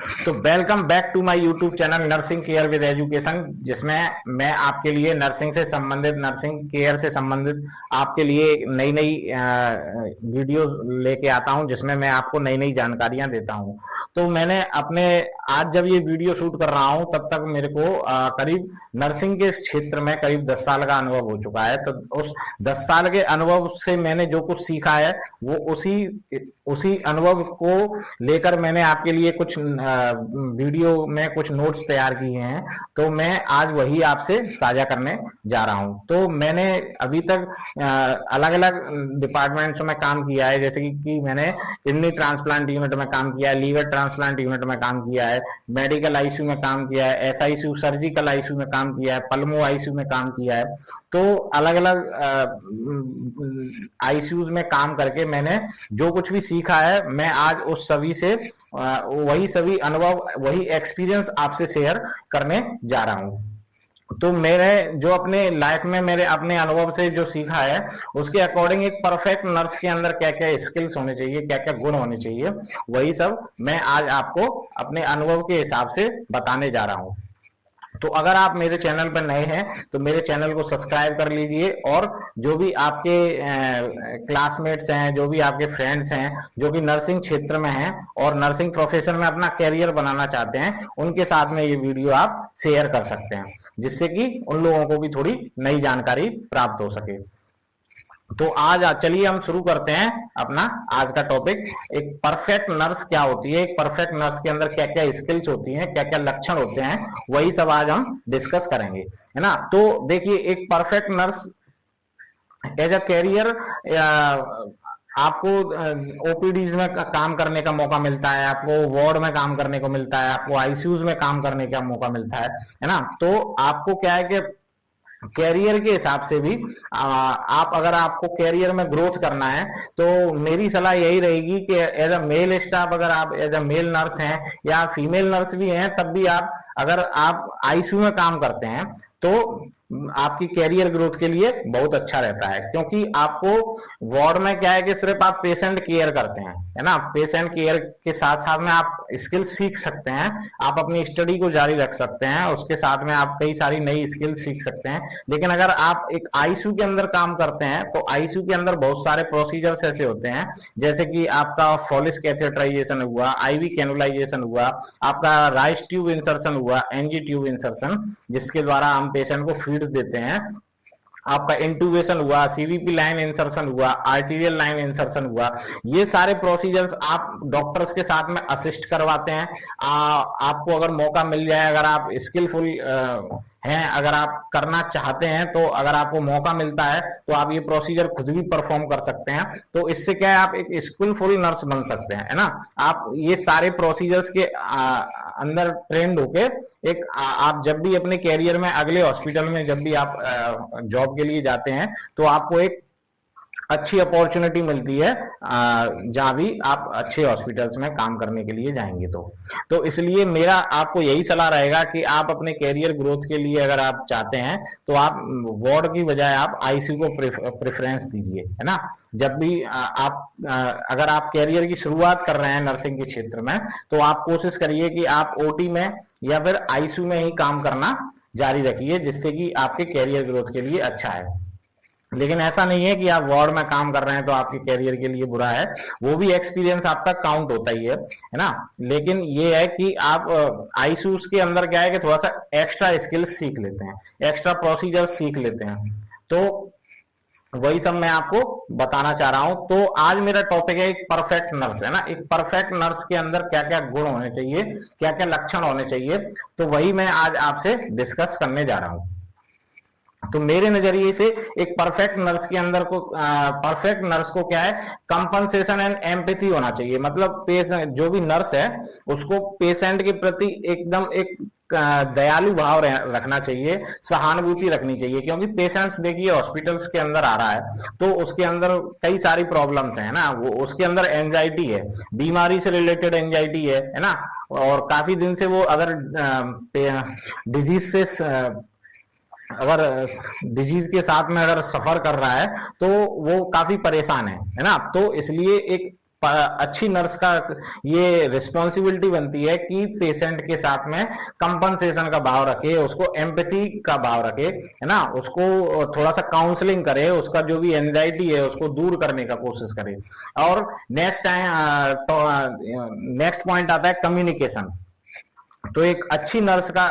तो welcome back to my YouTube channel nursing care with education, जिसमें मैं आपके लिए नर्सिंग से संबंधित, नर्सिंग केयर से संबंधित आपके लिए नई नई वीडियो लेके आता हूं, जिसमें मैं आपको नई नई जानकारियां देता हूं। तो मैंने अपने आज जब ये वीडियो शूट कर रहा हूं तब तक मेरे को करीब नर्सिंग के क्षेत्र में करीब 10 साल का अनुभव हो चुका है। तो उस 10 साल के अनुभव से मैंने जो कुछ सीखा है वो उसी अनुभव को लेकर मैंने आपके लिए कुछ वीडियो में कुछ नोट्स तैयार किए हैं। तो मैं आज वही आपसे साझा करने जा रहा हूं। तो मैंने अभी तक अलग अलग डिपार्टमेंट्स में काम किया है, जैसे कि मैंने किडनी ट्रांसप्लांट यूनिट में काम किया है, लीवर ट्रांसप्लांट यूनिट में काम किया है, मेडिकल आईसीयू में काम किया है, एसआईसीयू सर्जिकल आईसीयू में काम किया है, पल्मो आईसीयू में काम किया है। तो अलग अलग आईसीयूज में काम करके मैंने जो कुछ भी सीखा है मैं आज उस सभी से वही सभी अनुभव, वही एक्सपीरियंस आपसे शेयर करने जा रहा हूं। तो मेरे जो अपने लाइफ में मेरे अपने अनुभव से जो सीखा है उसके अकॉर्डिंग एक परफेक्ट नर्स के अंदर क्या क्या स्किल्स होने चाहिए, क्या क्या गुण होने चाहिए, वही सब मैं आज आपको अपने अनुभव के हिसाब से बताने जा रहा हूं। तो अगर आप मेरे चैनल पर नए हैं तो मेरे चैनल को सब्सक्राइब कर लीजिए, और जो भी आपके क्लासमेट्स हैं, जो भी आपके फ्रेंड्स हैं जो कि नर्सिंग क्षेत्र में हैं और नर्सिंग प्रोफेशन में अपना कैरियर बनाना चाहते हैं, उनके साथ में ये वीडियो आप शेयर कर सकते हैं, जिससे कि उन लोगों को भी थोड़ी नई जानकारी प्राप्त हो सके। तो आज चलिए हम शुरू करते हैं अपना आज का टॉपिक। एक परफेक्ट नर्स क्या होती है, एक परफेक्ट नर्स के अंदर क्या क्या स्किल्स होती हैं, क्या क्या लक्षण होते हैं, वही सब आज हम डिस्कस करेंगे, है ना। तो देखिए, एक perfect nurse as a career आपको ओपीडीज में काम करने का मौका मिलता है, आपको वार्ड में काम करने को मिलता है, आपको आईसीयूज में काम करने का मौका मिलता है ना। तो आपको क्या है कि कैरियर के हिसाब से भी आप अगर आपको कैरियर में ग्रोथ करना है तो मेरी सलाह यही रहेगी कि एज अ मेल स्टाफ, अगर आप एज अ मेल नर्स हैं या फीमेल नर्स भी हैं, तब भी आप अगर आप आईसीयू में काम करते हैं तो आपकी कैरियर ग्रोथ के लिए बहुत अच्छा रहता है। क्योंकि आपको वार्ड में क्या है कि सिर्फ आप पेशेंट केयर करते हैं, है ना। पेशेंट केयर के साथ साथ में आप स्किल सीख सकते हैं, आप अपनी स्टडी को जारी रख सकते हैं, उसके साथ में आप कई सारी नई स्किल सीख सकते हैं। लेकिन अगर आप एक आईसीयू के अंदर काम करते हैं तो आईसीयू के अंदर बहुत सारे प्रोसीजर्स ऐसे होते हैं, जैसे कि आपका फॉलिस कैथेटराइजेशन हुआ, आईवी कैनुलाइजेशन हुआ, आपका राइस ट्यूब इंसर्शन हुआ, एनजी ट्यूब इंसर्शन, जिसके द्वारा हम पेशेंट को फीड देते हैं, आपका इंट्यूबेशन हुआ, सीवीपी लाइन इंसर्शन हुआ, आर्टीरियल लाइन इंसर्शन हुआ। ये सारे प्रोसीजर्स आप डॉक्टर्स के साथ में असिस्ट करवाते हैं। आपको अगर मौका मिल जाए, अगर आप स्किलफुल हैं, अगर आप करना चाहते हैं, तो अगर आपको मौका मिलता है तो आप ये प्रोसीजर खुद भी परफॉर्म कर सकते हैं। तो इससे क्या है, आप एक स्किलफुल नर्स बन सकते हैं, है ना। आप ये सारे प्रोसीजर्स के अंदर ट्रेंड होके एक आप जब भी अपने कैरियर में अगले हॉस्पिटल में जब भी आप जॉब के लिए जाते हैं तो आपको एक अच्छी अपॉर्चुनिटी मिलती है जहां भी आप अच्छे हॉस्पिटल्स में काम करने के लिए जाएंगे। तो इसलिए मेरा आपको यही सलाह रहेगा कि आप अपने कैरियर ग्रोथ के लिए अगर आप चाहते हैं तो आप वार्ड की बजाय आप आईसीयू को प्रेफरेंस दीजिए, है ना। जब भी आप अगर आप कैरियर की शुरुआत कर रहे हैं नर्सिंग के क्षेत्र में तो आप कोशिश करिए कि आप ओटी में या फिर आईसीयू में ही काम करना जारी रखिए, जिससे कि आपके कैरियर ग्रोथ के लिए अच्छा है। लेकिन ऐसा नहीं है कि आप वार्ड में काम कर रहे हैं तो आपके कैरियर के लिए बुरा है, वो भी एक्सपीरियंस आपका काउंट होता ही है ना। लेकिन ये है कि आप आईसीयूज के अंदर क्या है कि थोड़ा सा एक्स्ट्रा स्किल्स सीख लेते हैं, एक्स्ट्रा प्रोसीजर सीख लेते हैं। तो वही सब मैं आपको बताना चाह रहा हूं। तो आज मेरा टॉपिक है एक परफेक्ट नर्स, है ना। एक परफेक्ट नर्स के अंदर क्या क्या गुण होने चाहिए, क्या क्या लक्षण होने चाहिए, तो वही मैं आज आपसे डिस्कस करने जा रहा हूं। तो मेरे नजरिए से एक परफेक्ट नर्स के अंदर परफेक्ट नर्स को क्या है, कंपनसेशन एंड एम्पैथी होना चाहिए। मतलब पेशेंट, जो भी नर्स है उसको पेशेंट के प्रति एकदम एक दयालु भाव रखना चाहिए, सहानुभूति रखनी चाहिए। क्योंकि पेशेंट्स देखिए हॉस्पिटल्स के अंदर आ रहा है तो उसके अंदर कई सारी प्रॉब्लम्स है ना, वो उसके अंदर एंजाइटी है, बीमारी से रिलेटेड एंजाइटी है ना। और काफी दिन से वो अगर डिजीज से अगर डिजीज के साथ में अगर सफर कर रहा है तो वो काफी परेशान है ना। तो इसलिए एक अच्छी नर्स का ये रिस्पॉन्सिबिलिटी बनती है कि पेशेंट के साथ में कंपनसेशन का भाव रखे, उसको एम्पैथी का भाव रखे, है ना, उसको थोड़ा सा काउंसलिंग करे, उसका जो भी एंजाइटी है उसको दूर करने का कोशिश करे। और नेक्स्ट पॉइंट आता है कम्युनिकेशन। तो एक अच्छी नर्स का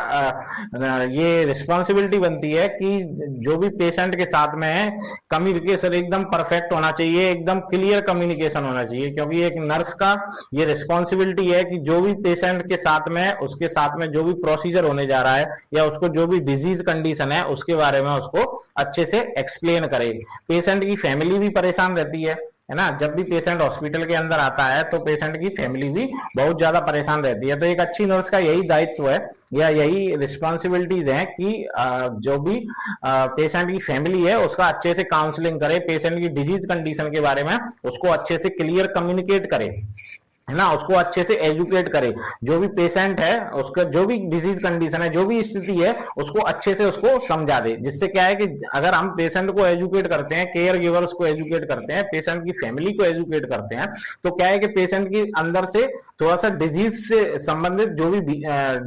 ये रिस्पॉन्सिबिलिटी बनती है कि जो भी पेशेंट के साथ में है कम्युनिकेशन एकदम परफेक्ट होना चाहिए, एकदम क्लियर कम्युनिकेशन होना चाहिए, क्योंकि एक नर्स का ये रिस्पॉन्सिबिलिटी है कि जो भी पेशेंट के साथ में उसके साथ में जो भी प्रोसीजर होने जा रहा है या उसको जो भी डिजीज कंडीशन है उसके बारे में उसको अच्छे से एक्सप्लेन करे। पेशेंट की फैमिली भी परेशान रहती है ना, जब भी पेशेंट हॉस्पिटल के अंदर आता है तो पेशेंट की फैमिली भी बहुत ज्यादा परेशान रहती है। तो एक अच्छी नर्स का यही दायित्व है या यही रिस्पॉन्सिबिलिटीज है कि जो भी पेशेंट की फैमिली है उसका अच्छे से काउंसलिंग करे, पेशेंट की डिजीज कंडीशन के बारे में उसको अच्छे से क्लियर कम्युनिकेट करे, है ना, उसको अच्छे से एजुकेट करे। जो भी पेशेंट है उसका जो भी डिजीज कंडीशन है, जो भी स्थिति है, उसको अच्छे से उसको समझा दे। जिससे क्या है कि अगर हम पेशेंट को एजुकेट करते हैं, केयर गिवर्स को एजुकेट करते हैं, पेशेंट की फैमिली को एजुकेट करते हैं, तो क्या है कि पेशेंट की अंदर से थोड़ा सा डिजीज से संबंधित जो भी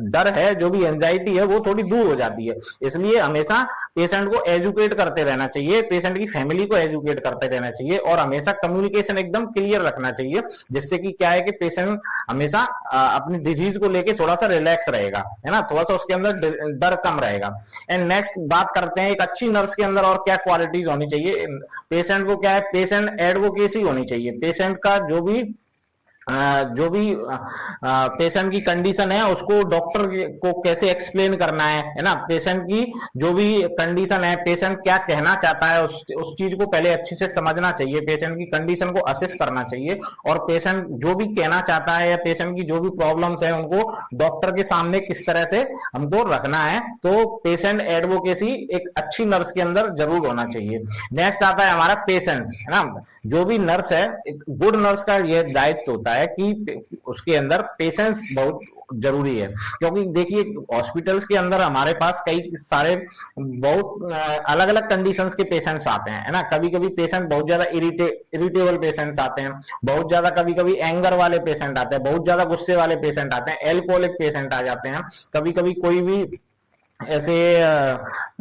डर है, जो भी एंजाइटी है, वो थोड़ी दूर हो जाती है। इसलिए हमेशा पेशेंट को एजुकेट करते रहना चाहिए, पेशेंट की फैमिली को एजुकेट करते रहना चाहिए और हमेशा कम्युनिकेशन एकदम क्लियर रखना चाहिए, जिससे कि क्या है कि पेशेंट हमेशा अपनी डिजीज को लेके थोड़ा सा रिलैक्स रहेगा, है ना, थोड़ा सा उसके अंदर डर कम रहेगा। एंड नेक्स्ट बात करते हैं एक अच्छी नर्स के अंदर और क्या क्वालिटीज होनी चाहिए। पेशेंट को क्या है, पेशेंट एडवोकेसी होनी चाहिए। पेशेंट का जो भी पेशेंट की कंडीशन है उसको डॉक्टर को कैसे एक्सप्लेन करना है ना, पेशेंट की जो भी कंडीशन है, पेशेंट क्या कहना चाहता है उस चीज को पहले अच्छे से समझना चाहिए, पेशेंट की कंडीशन को असेस करना चाहिए और पेशेंट जो भी कहना चाहता है या पेशेंट की जो भी प्रॉब्लम्स है उनको डॉक्टर के सामने किस तरह से हमको रखना है। तो पेशेंट एडवोकेसी एक अच्छी नर्स के अंदर जरूर होना चाहिए। नेक्स्ट आता है हमारा पेशेंस, है ना, जो भी नर्स है, एक गुड नर्स का यह दायित्व होता है कि उसके अंदर पेशेंस बहुत जरूरी है। क्योंकि देखिए हॉस्पिटल्स के अंदर हमारे पास कई सारे बहुत अलग अलग कंडीशंस के पेशेंट्स आते हैं, है ना, कभी कभी पेशेंट बहुत ज्यादा इरिटेबल पेशेंट्स आते हैं, बहुत ज्यादा कभी कभी एंगर वाले पेशेंट आते हैं, बहुत ज्यादा गुस्से वाले पेशेंट आते हैं, एल्कोहलिक पेशेंट आ जाते हैं, कभी कभी कोई भी ऐसे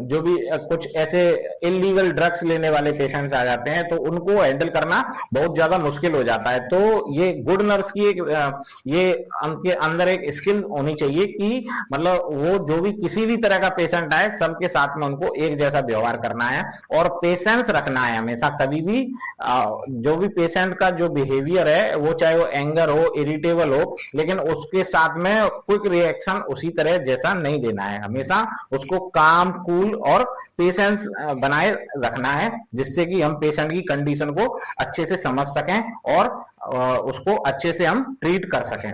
जो भी कुछ ऐसे इलीगल ड्रग्स लेने वाले पेशेंट्स आ जाते हैं, तो उनको हैंडल करना बहुत ज्यादा मुश्किल हो जाता है। तो ये गुड नर्स की एक ये उनके अंदर एक स्किल होनी चाहिए कि मतलब वो जो भी किसी भी तरह का पेशेंट आए सबके साथ में उनको एक जैसा व्यवहार करना है और पेशेंस रखना है हमेशा। कभी भी जो भी पेशेंट का जो बिहेवियर है, वो चाहे वो एंगर हो, इरिटेबल हो, लेकिन उसके साथ में क्विक रिएक्शन उसी तरह जैसा नहीं देना है, हमेशा उसको काम, कूल और पेशेंस बनाए रखना है, जिससे कि हम पेशेंट की कंडीशन को अच्छे से समझ सकें और उसको अच्छे से हम ट्रीट कर सकें।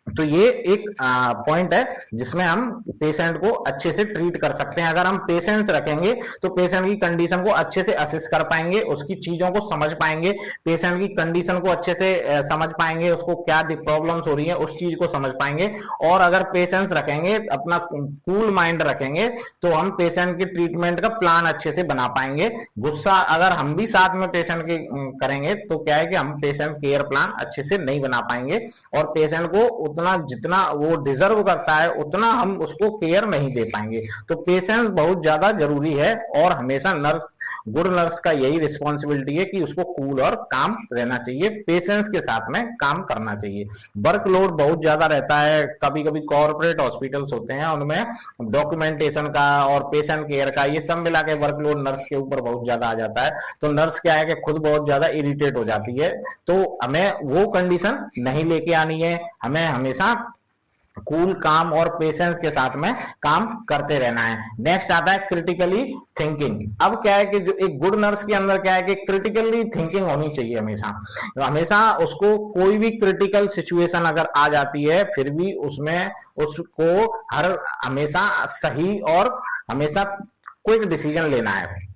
तो ये एक पॉइंट है जिसमें हम पेशेंट को अच्छे से ट्रीट कर सकते हैं। अगर हम पेशेंस रखेंगे तो पेशेंट की कंडीशन को अच्छे से असेस कर पाएंगे, उसकी चीजों को समझ पाएंगे, पेशेंट की कंडीशन को अच्छे से समझ पाएंगे, उसको क्या प्रॉब्लम्स हो रही है उस चीज को समझ पाएंगे। और अगर पेशेंस रखेंगे, अपना कूल माइंड रखेंगे, तो हम पेशेंट के ट्रीटमेंट का प्लान अच्छे से बना पाएंगे। गुस्सा अगर हम भी साथ में पेशेंट के करेंगे तो क्या है कि हम पेशेंट केयर प्लान अच्छे से नहीं बना पाएंगे और पेशेंट को उतना जितना वो डिजर्व करता है उतना हम उसको केयर नहीं दे पाएंगे। तो पेशेंस बहुत ज्यादा जरूरी है और हमेशा गुड नर्स का यही रिस्पॉन्सिबिलिटी है कि उसको कूल और काम रहना चाहिए, पेशेंस के साथ में काम करना चाहिए। वर्कलोड बहुत ज्यादा रहता है, कभी कभी कॉर्पोरेट हॉस्पिटल्स होते हैं उनमें डॉक्यूमेंटेशन का और पेशेंट केयर का ये सब मिला के वर्कलोड नर्स के ऊपर बहुत ज्यादा आ जाता है। तो नर्स क्या है कि खुद बहुत ज्यादा इरिटेट हो जाती है। तो हमें वो कंडीशन नहीं लेके आनी है, हमें हमेशा कूल, काम और पेशेंस के साथ में काम करते रहना है। नेक्स्ट आता है क्रिटिकली थिंकिंग। अब क्या है कि जो एक गुड नर्स के अंदर क्या है कि क्रिटिकली थिंकिंग होनी चाहिए हमेशा। हमेशा उसको कोई भी क्रिटिकल सिचुएशन अगर आ जाती है फिर भी उसमें उसको हमेशा सही और हमेशा क्विक डिसीजन लेना है।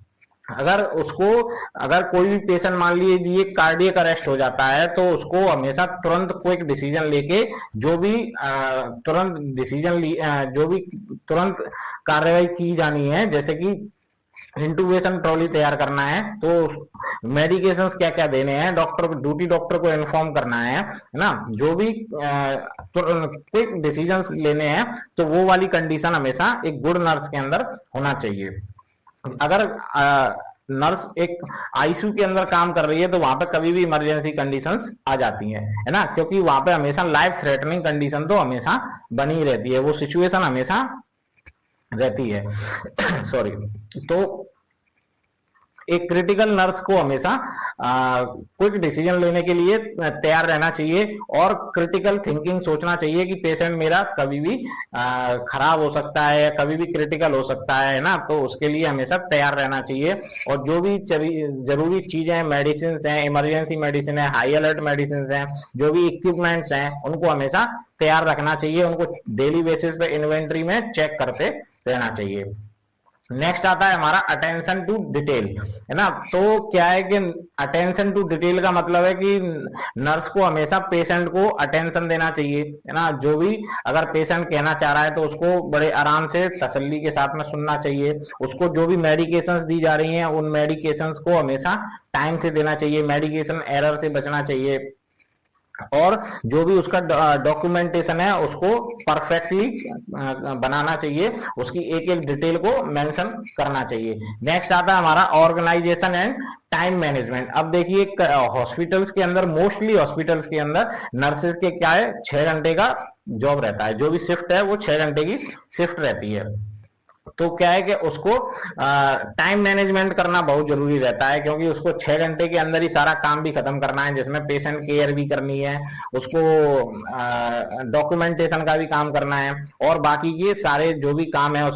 अगर कोई भी पेशेंट मान लीजिए कार्डियक अरेस्ट हो जाता है तो उसको हमेशा तुरंत क्विक डिसीजन लेके जो भी तुरंत कार्रवाई की जानी है, जैसे कि इंटूबेशन ट्रॉली तैयार करना है, तो मेडिकेशंस क्या क्या देने हैं, डॉक्टर को इन्फॉर्म करना है ना, जो भी क्विक डिसीजंस लेने हैं, तो वो वाली कंडीशन हमेशा एक गुड नर्स के अंदर होना चाहिए। अगर नर्स एक आईसीयू के अंदर काम कर रही है तो वहां पे कभी भी इमरजेंसी कंडीशंस आ जाती हैं, है ना, क्योंकि वहां पे हमेशा लाइफ थ्रेटनिंग कंडीशन तो हमेशा बनी रहती है, वो सिचुएशन हमेशा रहती है। सॉरी। तो एक क्रिटिकल नर्स को हमेशा क्विक डिसीजन लेने के लिए तैयार रहना चाहिए और क्रिटिकल थिंकिंग सोचना चाहिए कि पेशेंट मेरा कभी भी खराब हो सकता है या कभी भी क्रिटिकल हो सकता है ना, तो उसके लिए हमेशा तैयार रहना चाहिए। और जो भी जरूरी चीजें, मेडिसिन हैं, इमरजेंसी मेडिसिन है, हाई अलर्ट मेडिसिन हैं, जो भी इक्विपमेंट्स हैं, उनको हमेशा तैयार रखना चाहिए, उनको डेली बेसिस पे इन्वेंट्री में चेक करते रहना चाहिए। नेक्स्ट आता है हमारा अटेंशन टू डिटेल, है ना। तो क्या है कि अटेंशन टू डिटेल का मतलब है कि नर्स को हमेशा पेशेंट को अटेंशन देना चाहिए, है ना। जो भी अगर पेशेंट कहना चाह रहा है तो उसको बड़े आराम से तसल्ली के साथ में सुनना चाहिए। उसको जो भी मेडिकेशंस दी जा रही हैं उन मेडिकेशंस को हमेशा टाइम से देना चाहिए, मेडिकेशन एरर से बचना चाहिए, और जो भी उसका डॉक्यूमेंटेशन है उसको परफेक्टली बनाना चाहिए, उसकी एक एक डिटेल को मेंशन करना चाहिए। नेक्स्ट आता है हमारा ऑर्गेनाइजेशन एंड टाइम मैनेजमेंट। अब देखिए हॉस्पिटल्स के अंदर, मोस्टली हॉस्पिटल्स के अंदर नर्सेज के क्या है, 6 घंटे का जॉब रहता है, जो भी शिफ्ट है वो 6 घंटे की शिफ्ट रहती है। तो क्या है कि उसको टाइम मैनेजमेंट करना बहुत जरूरी रहता है, क्योंकि उसको 6 घंटे के अंदर ही सारा काम भी खत्म करना है, जिसमें पेशेंट केयर भी करनी है, उसको डॉक्यूमेंटेशन का भी काम करना है, और बाकी के सारे जो भी काम है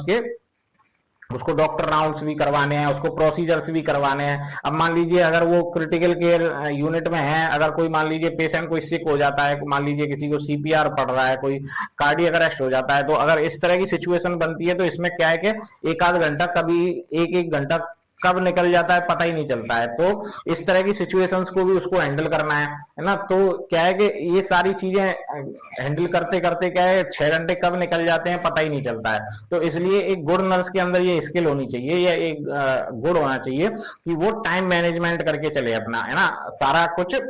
उसको डॉक्टर राउंड्स भी करवाने हैं, उसको प्रोसीजर्स भी करवाने हैं। अब मान लीजिए अगर वो क्रिटिकल केयर यूनिट में है, अगर कोई मान लीजिए पेशेंट कोई सिक हो जाता है, मान लीजिए किसी को सीपीआर पड़ रहा है, कोई कार्डियक अरेस्ट हो जाता है, तो अगर इस तरह की सिचुएशन बनती है तो इसमें क्या है कि एक आध घंटा, कभी एक घंटा कब निकल जाता है पता ही नहीं चलता है। तो इस तरह की सिचुएशंस को भी उसको हैंडल करना है ना। तो क्या है कि ये सारी चीजें हैंडल करते करते क्या है 6 घंटे कब निकल जाते हैं पता ही नहीं चलता है। तो इसलिए एक गुड नर्स के अंदर ये स्किल होनी चाहिए, या एक गुड होना चाहिए कि वो टाइम मैनेजमेंट करके चले अपना, है ना, सारा कुछ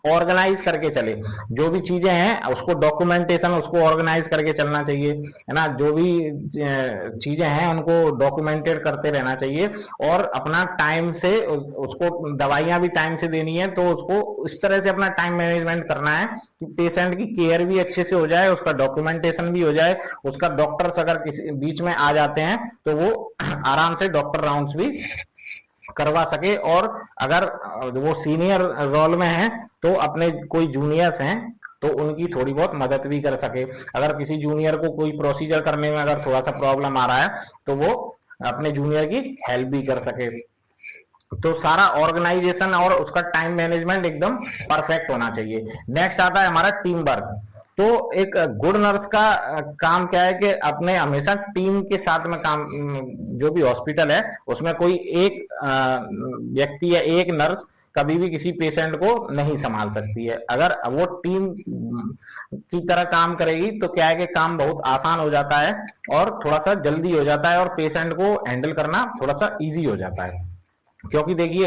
ऑर्गेनाइज करके चले। जो भी चीजें हैं उसको डॉक्यूमेंटेशन, उसको ऑर्गेनाइज करके चलना चाहिए, है ना। जो भी चीजें हैं उनको डॉक्यूमेंटेड करते रहना चाहिए, और अपना टाइम से उसको दवाइयां भी टाइम से देनी है, तो उसको इस तरह से अपना टाइम मैनेजमेंट करना है कि पेशेंट की केयर भी अच्छे से हो जाए, उसका डॉक्यूमेंटेशन भी हो जाए, उसका डॉक्टर्स अगर किसी बीच में आ जाते हैं तो वो आराम से डॉक्टर राउंड्स भी करवा सके, और अगर वो सीनियर रोल में है तो अपने कोई जूनियर्स हैं तो उनकी थोड़ी बहुत मदद भी कर सके। अगर किसी जूनियर को कोई प्रोसीजर करने में अगर थोड़ा सा प्रॉब्लम आ रहा है तो वो अपने जूनियर की हेल्प भी कर सके। तो सारा ऑर्गेनाइजेशन और उसका टाइम मैनेजमेंट एकदम परफेक्ट होना चाहिए। नेक्स्ट आता है हमारा टीम वर्क। तो एक गुड नर्स का काम क्या है कि अपने हमेशा टीम के साथ में काम, जो भी हॉस्पिटल है उसमें कोई एक व्यक्ति या एक नर्स कभी भी किसी पेशेंट को नहीं संभाल सकती है। अगर वो टीम की तरह काम करेगी तो क्या है कि काम बहुत आसान हो जाता है और थोड़ा सा जल्दी हो जाता है, और पेशेंट को हैंडल करना थोड़ा सा इजी हो जाता है। क्योंकि देखिए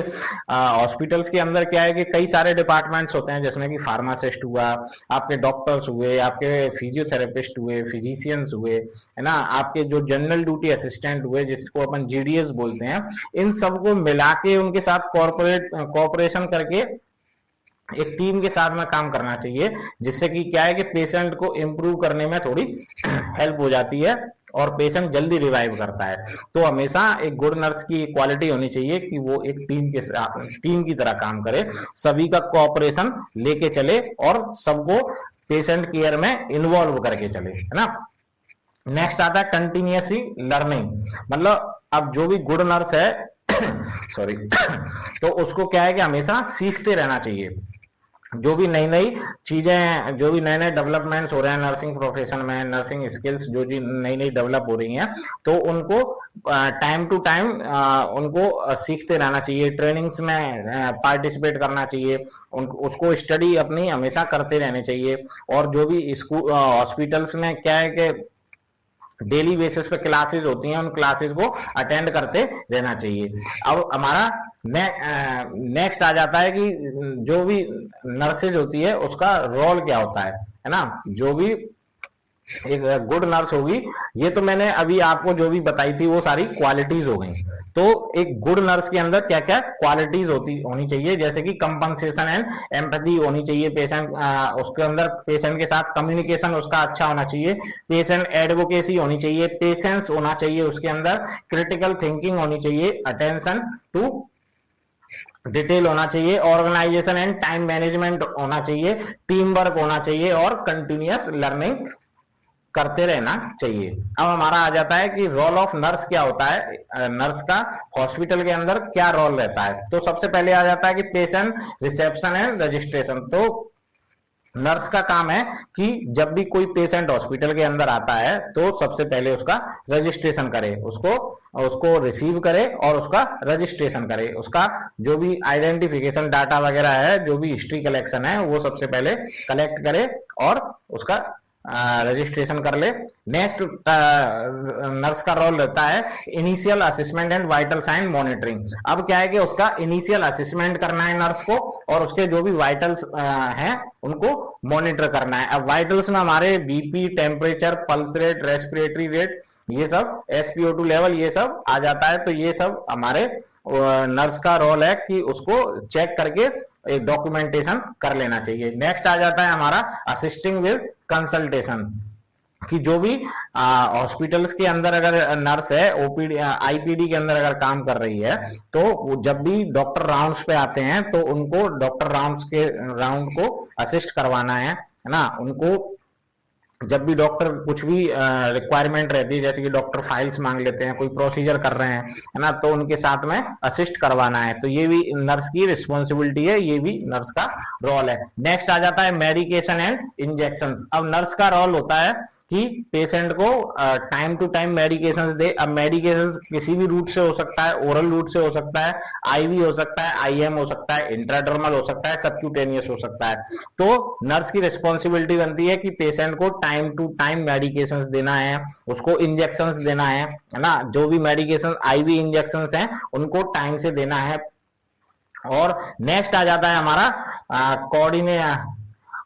हॉस्पिटल्स के अंदर क्या है कि कई सारे डिपार्टमेंट्स होते हैं, जिसमें कि फार्मासिस्ट हुआ, आपके डॉक्टर्स हुए, आपके फिजियोथेरेपिस्ट हुए, फिजिशियंस हुए, है ना, आपके जो जनरल ड्यूटी असिस्टेंट हुए जिसको अपन जीडीएस बोलते हैं, इन सबको मिला के उनके साथ कॉर्पोरेशन करके एक टीम के साथ में काम करना चाहिए, जिससे कि क्या है कि पेशेंट को इम्प्रूव करने में थोड़ी हेल्प हो जाती है और पेशेंट जल्दी रिवाइव करता है। तो हमेशा एक गुड नर्स की क्वालिटी होनी चाहिए कि वो एक टीम के साथ, टीम की तरह काम करे, सभी का कोऑपरेशन लेके चले और सबको पेशेंट केयर में इन्वॉल्व करके चले, है ना। नेक्स्ट आता है कंटिन्यूअसली लर्निंग। मतलब अब जो भी गुड नर्स है सॉरी तो उसको क्या है कि हमेशा सीखते रहना चाहिए। जो भी नई नई चीजें, जो भी नए नए डेवलपमेंट्स हो रहे हैं नर्सिंग प्रोफेशन में, नर्सिंग स्किल्स जो जी नई नई डेवलप हो रही हैं, तो उनको टाइम टू टाइम उनको सीखते रहना चाहिए, ट्रेनिंग्स में पार्टिसिपेट करना चाहिए, उसको स्टडी अपनी हमेशा करते रहने चाहिए। और जो भी स्कूल हॉस्पिटल्स में क्या है कि डेली बेसिस पे क्लासेस होती हैं, उन क्लासेस को अटेंड करते रहना चाहिए। अब हमारा नेक्स्ट आ जाता है कि जो भी नर्सेज होती है उसका रोल क्या होता है ना। जो भी एक गुड नर्स होगी, ये तो मैंने अभी आपको जो भी बताई थी वो सारी क्वालिटीज हो गई। तो एक गुड नर्स के अंदर क्या क्या क्वालिटीज होनी चाहिए, जैसे कि कंपनसेशन एंड एम्पैथी होनी चाहिए पेशेंट, उसके अंदर पेशेंट के साथ कम्युनिकेशन उसका अच्छा होना चाहिए, पेशेंट एडवोकेसी होनी चाहिए, पेशेंस होना चाहिए उसके अंदर, क्रिटिकल थिंकिंग होनी चाहिए, अटेंशन टू डिटेल होना चाहिए, ऑर्गेनाइजेशन एंड टाइम मैनेजमेंट होना चाहिए, टीम वर्क होना चाहिए और कंटिन्यूअस लर्निंग करते रहना चाहिए। अब हमारा आ जाता है कि रोल ऑफ नर्स क्या होता है, नर्स का हॉस्पिटल के अंदर क्या रोल रहता है। तो सबसे पहले आ जाता है कि पेशेंट रिसेप्शन एंड रजिस्ट्रेशन। तो नर्स का काम है कि जब भी कोई पेशेंट हॉस्पिटल के अंदर आता है तो सबसे पहले उसका रजिस्ट्रेशन करे, उसको रिसीव करे और उसका रजिस्ट्रेशन करे, उसका जो भी आइडेंटिफिकेशन डाटा वगैरह है, जो भी हिस्ट्री कलेक्शन है वो सबसे पहले कलेक्ट करे और उसका रजिस्ट्रेशन कर ले। नेक्स्ट नर्स का रोल रहता है initial assessment and vital sign monitoring. अब क्या है कि उसका इनिशियल असेसमेंट करना है नर्स को और उसके जो भी वाइटल्स हैं उनको मॉनिटर करना है। अब वाइटल्स में हमारे BP, temperature, pulse rate, respiratory rate, ये सब SpO2 लेवल ये सब आ जाता है। तो ये सब हमारे नर्स का रोल है कि उसको चेक करके एक डॉक्यूमेंटेशन कर लेना चाहिए। नेक्स्ट आ जाता है हमारा असिस्टिंग विद कंसल्टेशन, कि जो भी हॉस्पिटल्स के अंदर अगर नर्स है OPD IPD के अंदर अगर काम कर रही है तो जब भी डॉक्टर राउंड्स पे आते हैं तो उनको डॉक्टर राउंड को असिस्ट करवाना है ना। उनको जब भी डॉक्टर कुछ भी रिक्वायरमेंट रहती है, जैसे कि डॉक्टर फाइल्स मांग लेते हैं, कोई प्रोसीजर कर रहे हैं है ना, तो उनके साथ में असिस्ट करवाना है। तो ये भी नर्स की रिस्पॉन्सिबिलिटी है, ये भी नर्स का रोल है। नेक्स्ट आ जाता है मेडिकेशन एंड इंजेक्शन। अब नर्स का रोल होता है कि पेशेंट को टाइम टू टाइम मेडिकेशंस दे। अब मेडिकेशंस किसी भी रूट से हो सकता है, ओरल रूट से हो सकता है, IV हो सकता है, IM हो सकता है, इंट्राडर्मल हो सकता है, सबक्यूटेनियस हो सकता है। तो नर्स की रिस्पॉन्सिबिलिटी बनती है कि पेशेंट को टाइम टू टाइम मेडिकेशंस देना है, उसको इंजेक्शंस देना है ना। जो भी मेडिकेशन IV इंजेक्शंस हैं उनको टाइम से देना है। और नेक्स्ट आ जाता है हमारा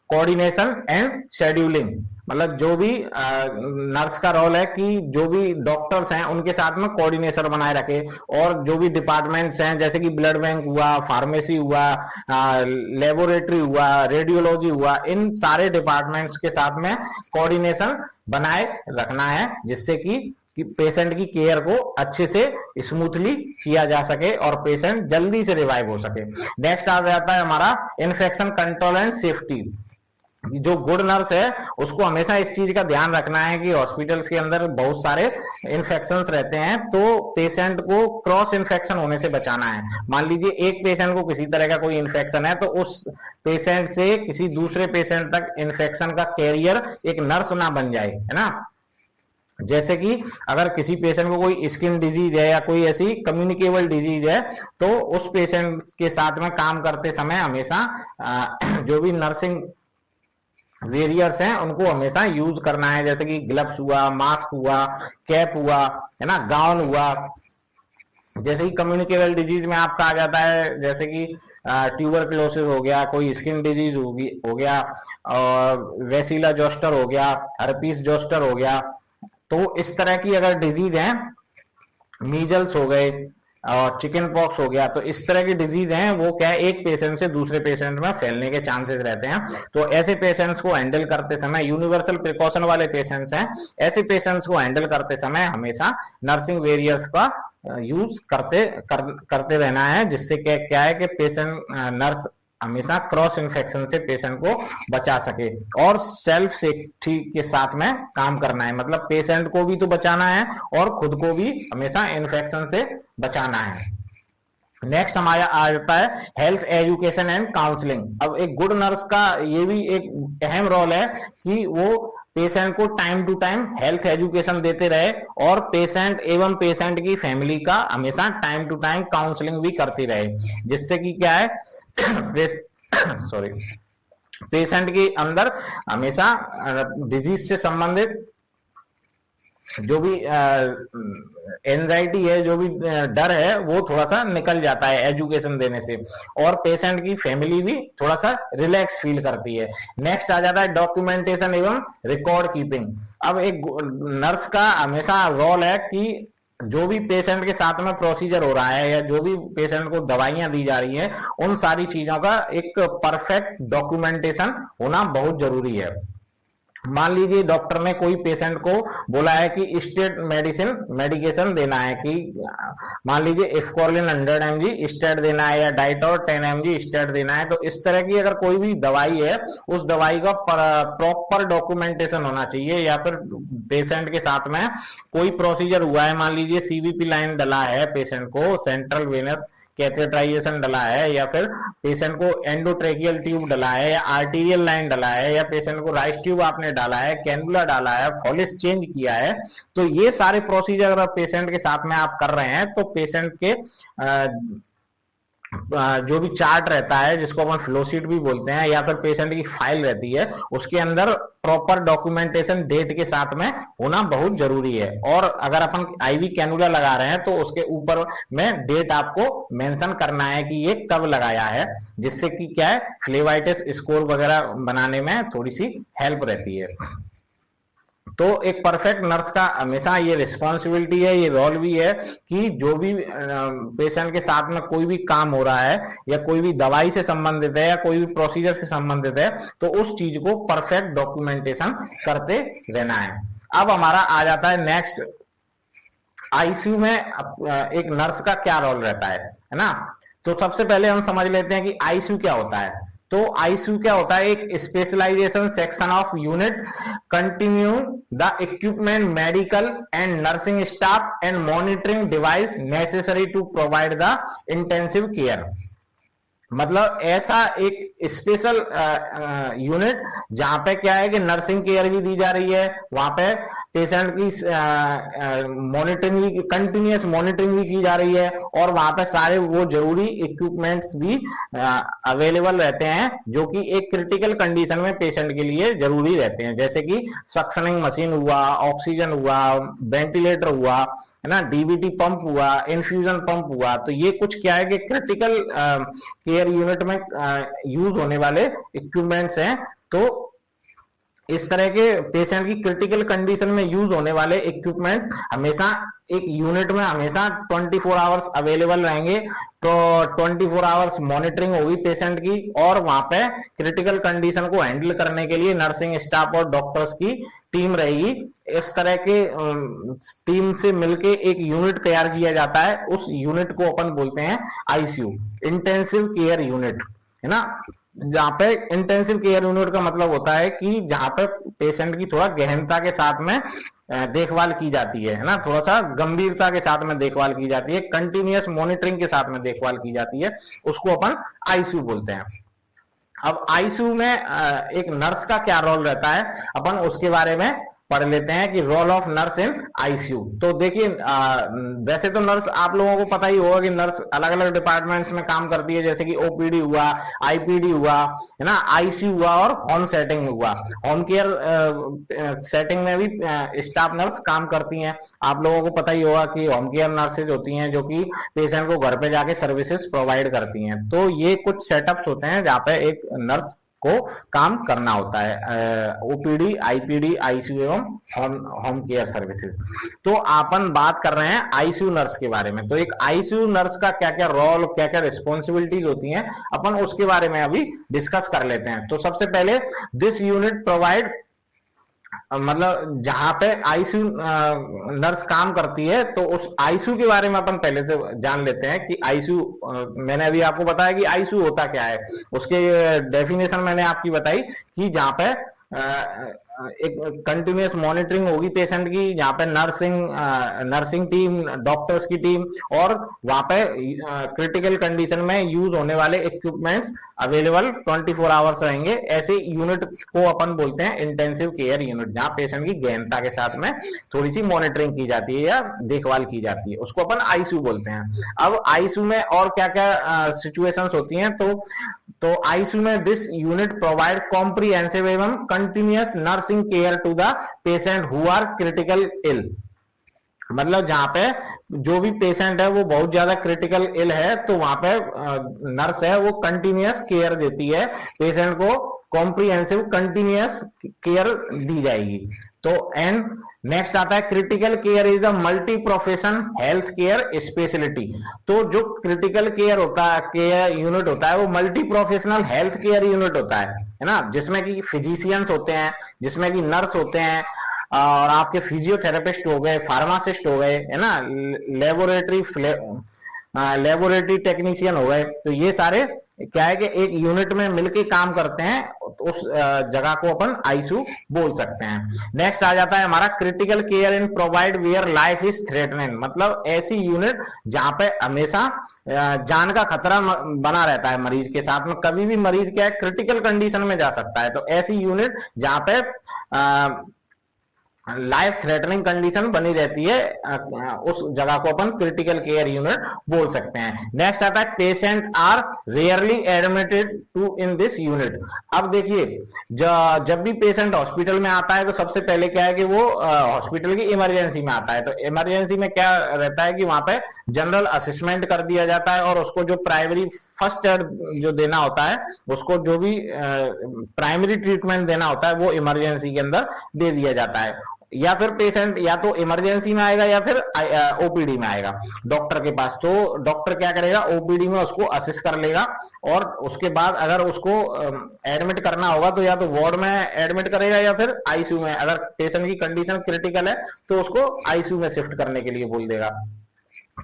कोऑर्डिनेशन एंड शेड्यूलिंग। मतलब जो भी नर्स का रोल है कि जो भी डॉक्टर्स हैं उनके साथ में कोऑर्डिनेशन बनाए रखे, और जो भी डिपार्टमेंट्स हैं जैसे कि ब्लड बैंक हुआ, फार्मेसी हुआ, लेबोरेटरी हुआ, रेडियोलॉजी हुआ, इन सारे डिपार्टमेंट्स के साथ में कोऑर्डिनेशन बनाए रखना है, जिससे कि पेशेंट की केयर को अच्छे से स्मूथली किया जा सके और पेशेंट जल्दी से रिवाइव हो सके। नेक्स्ट आ जाता है हमारा इन्फेक्शन कंट्रोल एंड सेफ्टी। जो गुड नर्स है उसको हमेशा इस चीज का ध्यान रखना है कि हॉस्पिटल्स के अंदर बहुत सारे इन्फेक्शंस रहते हैं, तो पेशेंट को क्रॉस इन्फेक्शन होने से बचाना है। मान लीजिए एक पेशेंट को किसी तरह का कोई इन्फेक्शन है तो उस पेशेंट से किसी दूसरे पेशेंट तक इन्फेक्शन का कैरियर एक नर्स ना बन जाए, है ना। जैसे कि अगर किसी पेशेंट को कोई स्किन डिजीज है या कोई ऐसी कम्युनिकेबल डिजीज है तो उस पेशेंट के साथ में काम करते समय हमेशा जो भी नर्सिंग वेरियर्स हैं उनको हमेशा यूज करना है, जैसे कि ग्लव्स हुआ, मास्क हुआ, कैप हुआ, है ना, गाउन हुआ। जैसे कि कम्युनिकेबल डिजीज में आपका आ जाता है जैसे कि ट्यूबरक्लोसिस हो गया, कोई स्किन डिजीज हो गया, और वेसिला जोस्टर हो गया, हर्पीस जोस्टर हो गया। तो इस तरह की अगर डिजीज है, मीजल्स हो गए और चिकन पॉक्स हो गया, तो इस तरह की डिजीज हैं वो क्या है एक पेशेंट से दूसरे पेशेंट में फैलने के चांसेस रहते हैं। तो ऐसे पेशेंट्स को हैंडल करते समय, यूनिवर्सल प्रिकॉशन वाले पेशेंट्स हैं, ऐसे पेशेंट्स को हैंडल करते समय हमेशा नर्सिंग वेरियर्स का यूज करते रहना है, जिससे क्या है कि पेशेंट नर्स हमेशा क्रॉस इन्फेक्शन से पेशेंट को बचा सके। और सेल्फ सेफ्टी के साथ में काम करना है, मतलब पेशेंट को भी तो बचाना है और खुद को भी हमेशा इन्फेक्शन से बचाना है। नेक्स्ट हमारा आ जाता है हेल्थ एजुकेशन एंड काउंसलिंग। अब एक गुड नर्स का ये भी एक अहम रोल है कि वो पेशेंट को time to time health education देते रहे और पेशेंट एवं पेशेंट की फैमिली का हमेशा टाइम टू टाइम काउंसलिंग भी करती रहे, जिससे कि क्या है सॉरी पेशेंट के अंदर हमेशा डिजीज से संबंधित जो भी एंजाइटी है, जो भी डर है, वो थोड़ा सा निकल जाता है एजुकेशन देने से, और पेशेंट की फैमिली भी थोड़ा सा रिलैक्स फील करती है। नेक्स्ट आ जाता है डॉक्यूमेंटेशन एवं रिकॉर्ड कीपिंग। अब एक नर्स का हमेशा रोल है कि जो भी पेशेंट के साथ में प्रोसीजर हो रहा है या जो भी पेशेंट को दवाइयां दी जा रही है, उन सारी चीजों का एक परफेक्ट डॉक्यूमेंटेशन होना बहुत जरूरी है। मान लीजिए डॉक्टर ने कोई पेशेंट को बोला है कि स्टेट मेडिकेशन देना है, कि मान लीजिए इफकॉलिन 100 mg स्टेट देना है या डाइटोर 10 mg स्टेट देना है, तो इस तरह की अगर कोई भी दवाई है, उस दवाई का प्रॉपर डॉक्यूमेंटेशन होना चाहिए। या फिर पेशेंट के साथ में कोई प्रोसीजर हुआ है, मान लीजिए सीवीपी लाइन डला है पेशेंट को, सेंट्रल वेनस कैथेटराइजेशन डला है, या फिर पेशेंट को एंडोट्रेकियल ट्यूब डला है, या आर्टीरियल लाइन डला है, या पेशेंट को राइस ट्यूब आपने डाला है, कैनुला डाला है, फॉलिस चेंज किया है, तो ये सारे प्रोसीजर अगर पेशेंट के साथ में आप कर रहे हैं, तो पेशेंट के जो भी चार्ट रहता है, जिसको अपन फ्लोशीट भी बोलते हैं, या फिर पेशेंट की फाइल रहती है, उसके अंदर प्रॉपर डॉक्यूमेंटेशन डेट के साथ में होना बहुत जरूरी है। और अगर अपन आईवी कैनुला लगा रहे हैं, तो उसके ऊपर में डेट आपको मेंशन करना है कि ये कब लगाया है, जिससे कि क्या है, फ्लेवाइटिस स्कोर वगैरह बनाने में थोड़ी सी हेल्प रहती है। तो एक परफेक्ट नर्स का हमेशा ये रिस्पॉन्सिबिलिटी है, ये रोल भी है कि जो भी पेशेंट के साथ में कोई भी काम हो रहा है, या कोई भी दवाई से संबंधित है, या कोई भी प्रोसीजर से संबंधित है, तो उस चीज को परफेक्ट डॉक्यूमेंटेशन करते रहना है। अब हमारा आ जाता है नेक्स्ट, आईसीयू में एक नर्स का क्या रोल रहता है ना। तो सबसे पहले हम समझ लेते हैं कि आईसीयू क्या होता है। तो आईसीयू क्या होता है, एक specialization section of unit continue the equipment, medical and nursing staff and monitoring device necessary to provide the intensive care. मतलब ऐसा एक स्पेशल यूनिट जहां पे क्या है कि नर्सिंग केयर भी दी जा रही है, वहां पे पेशेंट की मॉनिटरिंग भी, कंटिन्यूअस मॉनिटरिंग भी की जा रही है, और वहां पे सारे वो जरूरी इक्विपमेंट्स भी अवेलेबल रहते हैं, जो कि एक क्रिटिकल कंडीशन में पेशेंट के लिए जरूरी रहते हैं, जैसे कि सक्शनिंग मशीन हुआ, ऑक्सीजन हुआ, वेंटिलेटर हुआ, है ना, डीबीटी पंप हुआ, इन्फ्यूजन पंप हुआ। तो ये कुछ क्या है कि क्रिटिकल केयर यूनिट में यूज होने वाले इक्विपमेंट्स हैं। तो इस तरह के पेशेंट की क्रिटिकल कंडीशन में यूज होने वाले इक्विपमेंट हमेशा एक यूनिट में हमेशा 24 आवर्स अवेलेबल रहेंगे। तो 24 आवर्स मॉनिटरिंग होगी पेशेंट की, और वहां पे क्रिटिकल कंडीशन को हैंडल करने के लिए नर्सिंग स्टाफ और डॉक्टर्स की टीम रहेगी। इस तरह के टीम से मिलके एक यूनिट तैयार किया जाता है, उस यूनिट को अपन बोलते हैं आईसीयू, इंटेंसिव केयर यूनिट, है ना। जहां पे इंटेंसिव केयर यूनिट का मतलब होता है कि जहां पे पेशेंट की थोड़ा गहनता के साथ में देखभाल की जाती है ना, थोड़ा सा गंभीरता के साथ में देखभाल की जाती है, कंटिन्यूअस मॉनिटरिंग के साथ में देखभाल की जाती है, उसको अपन आईसीयू बोलते हैं। अब आईसीयू में एक नर्स का क्या रोल रहता है, अपन उसके बारे में पढ़ लेते हैं कि role of nurse in ICU. तो देखिए वैसे तो नर्स आप लोगों को पता ही होगा कि नर्स अलग अलग डिपार्टमेंट्स में काम करती है, जैसे कि ओपीडी हुआ, आईपीडी हुआ, है ना, आईसीयू हुआ, और होम सेटिंग हुआ। होम केयर सेटिंग में भी स्टाफ नर्स काम करती हैं। आप लोगों को पता ही होगा कि होम केयर नर्सेज होती हैं जो कि पेशेंट को घर पे जाके सर्विसेज प्रोवाइड करती हैं। तो ये कुछ सेटअप्स होते हैं जहाँ पे एक नर्स को काम करना होता है, ओपीडी, आईपीडी, आईसीयू एवं होम केयर सर्विसेज। तो अपन बात कर रहे हैं आईसीयू नर्स के बारे में। तो एक आईसीयू नर्स का क्या क्या रोल, क्या क्या रिस्पॉन्सिबिलिटीज होती हैं, अपन उसके बारे में अभी डिस्कस कर लेते हैं। तो सबसे पहले दिस यूनिट प्रोवाइड, मतलब जहां पे आईसीयू नर्स काम करती है, तो उस आईसीयू के बारे में अपन पहले से जान लेते हैं कि आईसीयू, मैंने अभी आपको बताया कि आईसीयू होता क्या है, उसके डेफिनेशन मैंने आपकी बताई कि जहां पे एक कंटिन्यूअस मॉनिटरिंग होगी पेशेंट की, जहाँ पे नर्सिंग टीम, डॉक्टर्स की टीम, और वहां पे क्रिटिकल कंडीशन में यूज होने वाले इक्विपमेंट्स अवेलेबल 24 आवर्स रहेंगे। ऐसे यूनिट को अपन बोलते हैं इंटेंसिव केयर यूनिट, जहाँ पेशेंट की गहनता के साथ में थोड़ी सी मॉनिटरिंग की जाती है या देखभाल की जाती है, उसको अपन आईसीयू बोलते हैं। अब आईसीयू में और क्या क्या सिचुएशंस होती हैं, तो तो आईसीयू में दिस यूनिट प्रोवाइड कॉम्प्रिहेंसिव एवं continuous nursing care to the patient who are critical ill. मतलब जहां पे जो भी पेशेंट है वो बहुत ज्यादा क्रिटिकल इल है, तो वहां पे नर्स है वो कंटिन्यूअस केयर देती है पेशेंट को, कॉम्प्रिहेंसिव कंटिन्यूअस केयर दी जाएगी। तो एंड नेक्स्ट आता है critical care is the multi profession health care speciality. तो जो क्रिटिकल केयर होता है, केयर यूनिट होता है, वो multi professional health care unit होता है ना, जिसमें कि फिजिशियंस होते हैं, जिसमें कि नर्स होते हैं, और आपके फिजियोथेरेपिस्ट हो गए, फार्मासिस्ट हो गए, है ना, लेबोरेटरी टेक्नीशियन हो गए। तो ये सारे क्या है कि एक यूनिट में मिलके काम करते हैं, तो उस जगह को अपन आईसीयू बोल सकते हैं। नेक्स्ट आ जाता है हमारा critical care in provide where life is threatening. मतलब ऐसी यूनिट जहां पे हमेशा जान का खतरा बना रहता है मरीज के साथ में, कभी भी मरीज क्या है क्रिटिकल कंडीशन में जा सकता है। तो ऐसी यूनिट जहां पे लाइफ थ्रेटनिंग कंडीशन बनी रहती है, उस जगह को अपन क्रिटिकल केयर यूनिट बोल सकते हैं। नेक्स्ट आता है patient are rarely admitted to in this unit. अब देखिए जब भी पेशेंट हॉस्पिटल में आता है तो सबसे पहले क्या है कि वो हॉस्पिटल की इमरजेंसी में आता है। तो इमरजेंसी में क्या रहता है कि वहां पे जनरल असेसमेंट कर दिया जाता है, और उसको जो प्राइमरी फर्स्ट एड जो देना होता है, उसको जो भी प्राइमरी ट्रीटमेंट देना होता है वो इमरजेंसी के अंदर दे दिया जाता है। या फिर पेशेंट या तो इमरजेंसी में आएगा या फिर ओपीडी में आएगा डॉक्टर के पास। तो डॉक्टर क्या करेगा, ओपीडी में उसको असिस कर लेगा, और उसके बाद अगर उसको एडमिट करना होगा तो या तो वार्ड में एडमिट करेगा या फिर आईसीयू में। अगर पेशेंट की कंडीशन क्रिटिकल है तो उसको आईसीयू में शिफ्ट करने के लिए बोल देगा।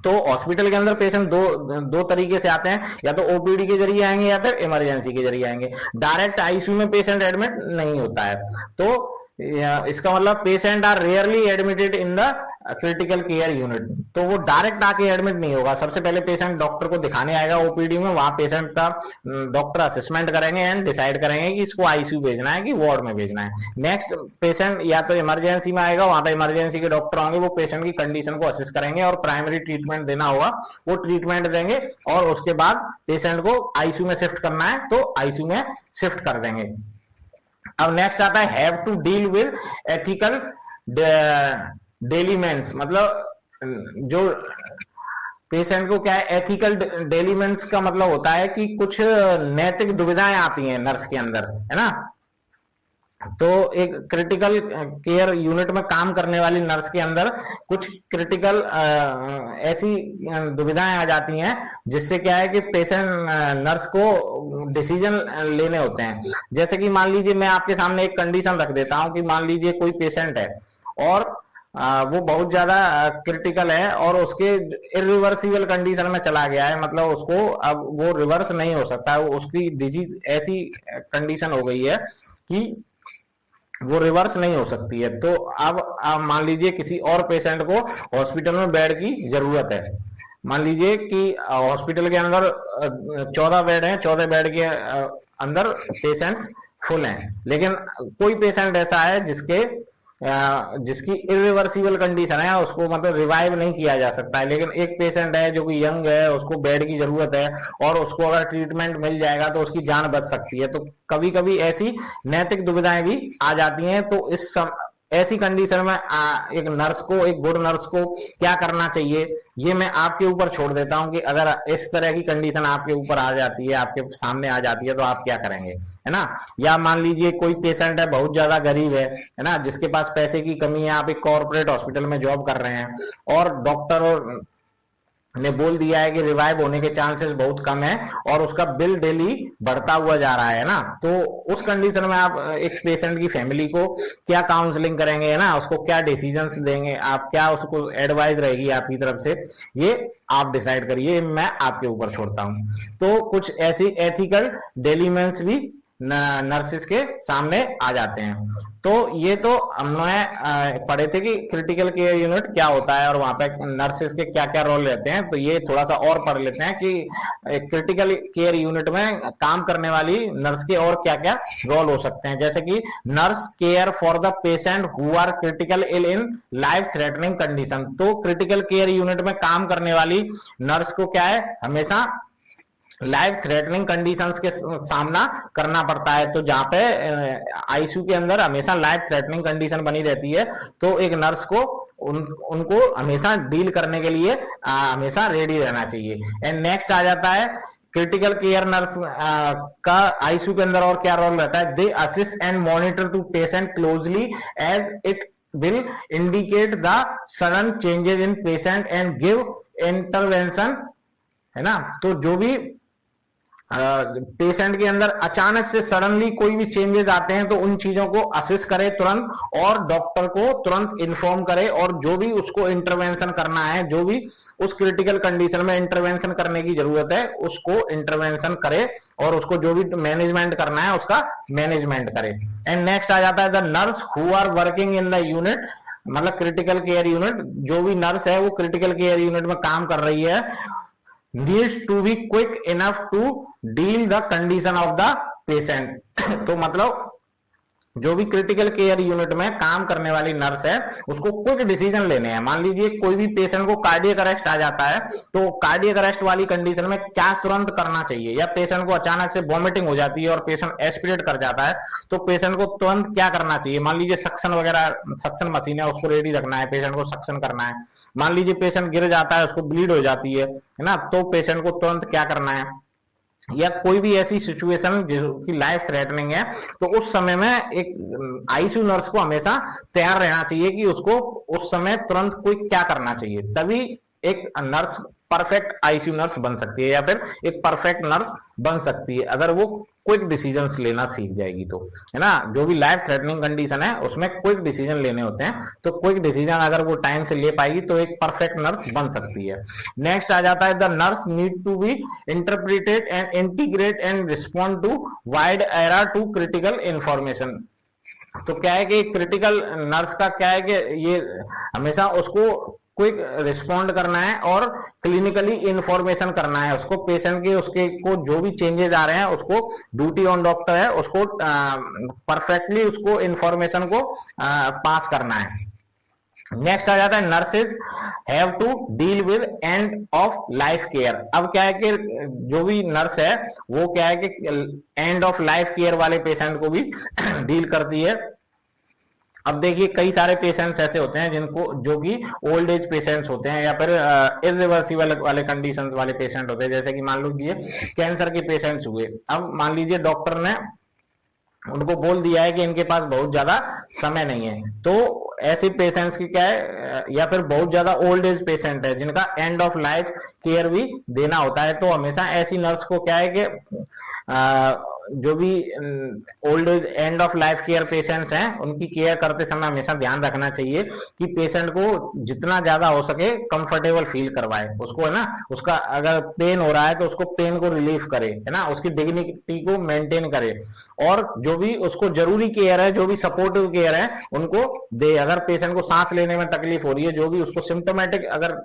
तो हॉस्पिटल के अंदर पेशेंट दो तरीके से आते हैं, या तो ओपीडी के जरिए आएंगे या फिर इमरजेंसी के जरिए आएंगे। डायरेक्ट आईसीयू में पेशेंट एडमिट नहीं होता है। तो इसका मतलब patient are rarely admitted in the critical care unit. तो वो डायरेक्ट आके एडमिट नहीं होगा, सबसे पहले पेशेंट डॉक्टर को दिखाने आएगा ओपीडी में, वहां पेशेंट का डॉक्टर असेसमेंट करेंगे एंड डिसाइड करेंगे कि इसको आईसीयू भेजना है कि वार्ड में भेजना है। नेक्स्ट पेशेंट या तो इमरजेंसी में आएगा, वहां पे इमरजेंसी के डॉक्टर होंगे, वो पेशेंट की कंडीशन को असेस करेंगे और प्राइमरी ट्रीटमेंट देना होगा वो ट्रीटमेंट देंगे, और उसके बाद पेशेंट को आईसीयू में शिफ्ट करना है तो आईसीयू में शिफ्ट कर देंगे। अब नेक्स्ट आता है have to deal with ethical dilemmas. मतलब जो पेशेंट को क्या है, एथिकल डेलीमेंट्स का मतलब होता है कि कुछ नैतिक दुविधाएं आती हैं नर्स के अंदर, है ना। तो एक क्रिटिकल केयर यूनिट में काम करने वाली नर्स के अंदर कुछ क्रिटिकल ऐसी दुविधाएं आ जाती हैं जिससे क्या है कि पेशेंट नर्स को डिसीजन लेने होते हैं। जैसे कि मान लीजिए मैं आपके सामने एक कंडीशन रख देता हूं कि मान लीजिए कोई पेशेंट है और वो बहुत ज्यादा क्रिटिकल है और उसके इरिवर्सिबल कंडीशन में चला गया है, मतलब उसको अब वो रिवर्स नहीं हो सकता है, उसकी डिजीज ऐसी कंडीशन हो गई है कि वो रिवर्स नहीं हो सकती है। तो अब आप मान लीजिए किसी और पेशेंट को हॉस्पिटल में बेड की जरूरत है। मान लीजिए कि हॉस्पिटल के अंदर 14 बेड हैं, 14 बेड के अंदर पेशेंट्स फुल हैं, लेकिन कोई पेशेंट ऐसा है जिसकी इरिवर्सिबल कंडीशन है, उसको मतलब रिवाइव नहीं किया जा सकता है। लेकिन एक पेशेंट है जो कि यंग है, उसको बेड की जरूरत है और उसको अगर ट्रीटमेंट मिल जाएगा तो उसकी जान बच सकती है। तो कभी कभी ऐसी नैतिक दुविधाएं भी आ जाती हैं। तो ऐसी कंडीशन में एक नर्स को, एक गुड नर्स को क्या करना चाहिए, ये मैं आपके ऊपर छोड़ देता हूं कि अगर इस तरह की कंडीशन आपके ऊपर आ जाती है, आपके सामने आ जाती है, तो आप क्या करेंगे, है ना। या मान लीजिए कोई पेशेंट है बहुत ज्यादा गरीब है ना, जिसके पास पैसे की कमी है, आप एक कॉर्पोरेट हॉस्पिटल में जॉब कर रहे हैं और डॉक्टर ने बोल दिया है कि रिवाइव होने के चांसेस बहुत कम है और उसका बिल डेली बढ़ता हुआ जा रहा है ना। तो उस कंडीशन में आप एक पेशेंट की फैमिली को क्या काउंसलिंग करेंगे, है ना, उसको क्या डिसीजंस देंगे आप, क्या उसको एडवाइस रहेगी आपकी तरफ से, ये आप डिसाइड करिए, मैं आपके ऊपर छोड़ता हूं। तो कुछ ऐसी एथिकल डिलेमास भी नर्सिस के सामने आ जाते हैं। तो ये तो हमने पढ़े थे कि क्रिटिकल केयर यूनिट क्या होता है और वहां पे नर्सिस के क्या क्या रोल रहते हैं। तो ये थोड़ा सा और पढ़ लेते हैं कि क्रिटिकल केयर यूनिट में काम करने वाली नर्स के और क्या क्या रोल हो सकते हैं। जैसे कि nurse care for the patient who are critical ill in life threatening condition. तो क्रिटिकल केयर यूनिट में काम करने वाली नर्स को क्या है, हमेशा लाइफ थ्रेटनिंग कंडीशंस के सामना करना पड़ता है। तो जहाँ पे आईसीयू के अंदर हमेशा लाइफ थ्रेटनिंग कंडीशन बनी रहती है, तो एक नर्स को उनको हमेशा डील करने के लिए हमेशा रेडी रहना चाहिए। एंड नेक्स्ट आ जाता है क्रिटिकल केयर नर्स का आईसीयू के अंदर और क्या रोल रहता है। They assist and monitor to patient closely as it will indicate the sudden changes in patient and give intervention, है ना। तो जो भी पेशेंट के अंदर अचानक से सडनली कोई भी चेंजेस आते हैं तो उन चीजों को असिस करे तुरंत, और डॉक्टर को तुरंत इन्फॉर्म करे, और जो भी उसको इंटरवेंशन करना है, जो भी उस क्रिटिकल कंडीशन में इंटरवेंशन करने की जरूरत है उसको इंटरवेंशन करे, और उसको जो भी मैनेजमेंट करना है उसका मैनेजमेंट करे। एंड नेक्स्ट आ जाता है the nurse who are working in the unit, मतलब क्रिटिकल केयर यूनिट। जो भी नर्स है वो क्रिटिकल केयर यूनिट में काम कर रही है, needs to be quick enough to deal the condition of the patient। तो मतलब जो भी क्रिटिकल केयर यूनिट में काम करने वाली नर्स है उसको क्विक डिसीजन लेने हैं। मान लीजिए कोई भी पेशेंट को कार्डियक अरेस्ट आ जाता है, तो कार्डियक अरेस्ट वाली कंडीशन में क्या तुरंत करना चाहिए, या पेशेंट को अचानक से वॉमिटिंग हो जाती है और पेशेंट एस्पिरेट कर जाता है, तो पेशेंट को तुरंत क्या करना चाहिए। मान लीजिए सक्शन वगैरह, सक्शन मशीन है उसको रेडी रखना है, पेशेंट को सक्शन करना है। मान लीजिए पेशेंट गिर जाता है, उसको ब्लीड हो जाती है ना, तो पेशेंट को तुरंत क्या करना है। या कोई भी ऐसी सिचुएशन जो कि लाइफ थ्रेटनिंग है, तो उस समय में एक आईसीयू नर्स को हमेशा तैयार रहना चाहिए कि उसको उस समय तुरंत कोई क्या करना चाहिए, तभी एक नर्स परफेक्ट आईसीयू नर्स बन सकती है, या फिर एक परफेक्ट नर्स बन सकती है अगर वो क्विक डिसीजंस लेना सीख जाएगी तो, है ना। जो भी लाइफ थ्रेटनिंग कंडीशन है उसमें क्विक डिसीजन लेने होते हैं, तो क्विक डिसीजन अगर वो टाइम से ले पाएगी तो एक परफेक्ट नर्स बन सकती है। नेक्स्ट आ जाता है the nurse need to be interpreted and integrate and respond to wide array to critical information. तो क्या है कि क्रिटिकल नर्स का क्या है कि ये हमेशा उसको क्विक रिस्पॉन्ड करना है और क्लिनिकली इंफॉर्मेशन करना है उसको, पेशेंट के उसके को जो भी चेंजेस आ रहे हैं उसको, ड्यूटी ऑन डॉक्टर है उसको परफेक्टली उसको इंफॉर्मेशन को पास करना है। नेक्स्ट आ जाता है nurses have to deal with end of life care. अब क्या है कि जो भी नर्स है वो क्या है कि एंड ऑफ लाइफ केयर वाले पेशेंट को भी डील करती है। अब देखिए कई सारे पेशेंट्स ऐसे होते हैं जिनको, जो कि ओल्ड एज पेशेंट्स होते हैं या फिर इरिवर्सिबल वाले कंडीशंस वाले पेशेंट होते हैं, जैसे कि मान लीजिए कैंसर के पेशेंट्स हुए। अब मान लीजिए डॉक्टर ने उनको बोल दिया है कि इनके पास बहुत ज्यादा समय नहीं है, तो ऐसे पेशेंट्स की क्या है, या फिर बहुत ज्यादा ओल्ड एज पेशेंट है जिनका एंड ऑफ लाइफ केयर भी देना होता है, तो हमेशा ऐसी नर्स को क्या है कि जो भी old age and of life care patients हैं उनकी केयर करते समय हमेशा ध्यान रखना चाहिए कि पेशेंट को जितना ज्यादा हो सके कंफर्टेबल फील करवाए उसको, है ना। उसका अगर पेन हो रहा है तो उसको पेन को रिलीफ करे, है ना, उसकी डिग्निटी को मेंटेन करे, और जो भी उसको जरूरी केयर है, जो भी सपोर्टिव केयर है उनको दे। अगर पेशेंट को सांस लेने में तकलीफ हो रही है, जो भी उसको सिम्टोमेटिक अगर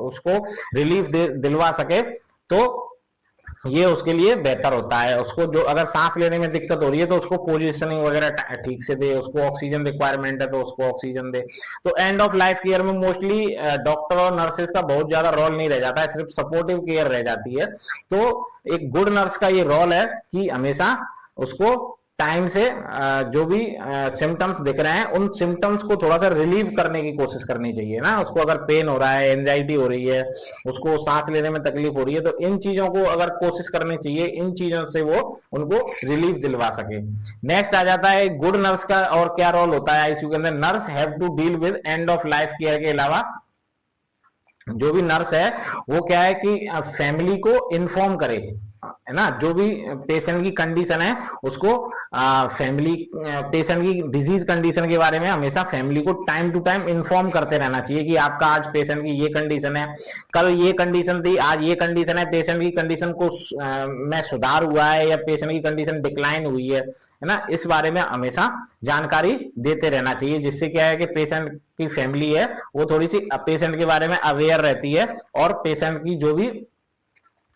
उसको रिलीफ दिलवा सके तो ये उसके लिए बेहतर होता है। उसको जो अगर सांस लेने में दिक्कत हो रही है तो उसको पोजीशनिंग वगैरह ठीक से दे, उसको ऑक्सीजन रिक्वायरमेंट है तो उसको ऑक्सीजन दे। तो एंड ऑफ लाइफ केयर में मोस्टली डॉक्टर और नर्सेज का बहुत ज्यादा रोल नहीं रह जाता है, सिर्फ सपोर्टिव केयर रह जाती है। तो एक गुड नर्स का ये रोल है कि हमेशा उसको टाइम से जो भी सिम्टम्स दिख रहे हैं उन सिम्टम्स को थोड़ा सा रिलीव करने की कोशिश करनी चाहिए ना। उसको अगर पेन हो रहा है, एंजाइटी हो रही है, उसको सांस लेने में तकलीफ हो रही है, तो इन चीजों को अगर कोशिश करनी चाहिए, इन चीजों से वो उनको रिलीफ दिलवा सके। नेक्स्ट आ जाता है गुड नर्स का और क्या रोल होता है आईसीयू के अंदर। Nurse have to deal with end of life care के अलावा जो भी नर्स है वो क्या है कि फैमिली को इन्फॉर्म करे, है ना। जो भी पेशेंट की कंडीशन है उसको फैमिली, पेशेंट की डिजीज कंडीशन के बारे में हमेशा फैमिली को टाइम टू टाइम इन्फॉर्म करते रहना चाहिए कि आपका आज पेशेंट की ये कंडीशन है, कल ये कंडीशन थी, आज ये कंडीशन है, पेशेंट की कंडीशन को में सुधार हुआ है या पेशेंट की कंडीशन डिक्लाइन हुई है ना। इस बारे में हमेशा जानकारी देते रहना चाहिए, जिससे क्या है कि पेशेंट की फैमिली है वो थोड़ी सी पेशेंट के बारे में अवेयर रहती है, और पेशेंट की जो भी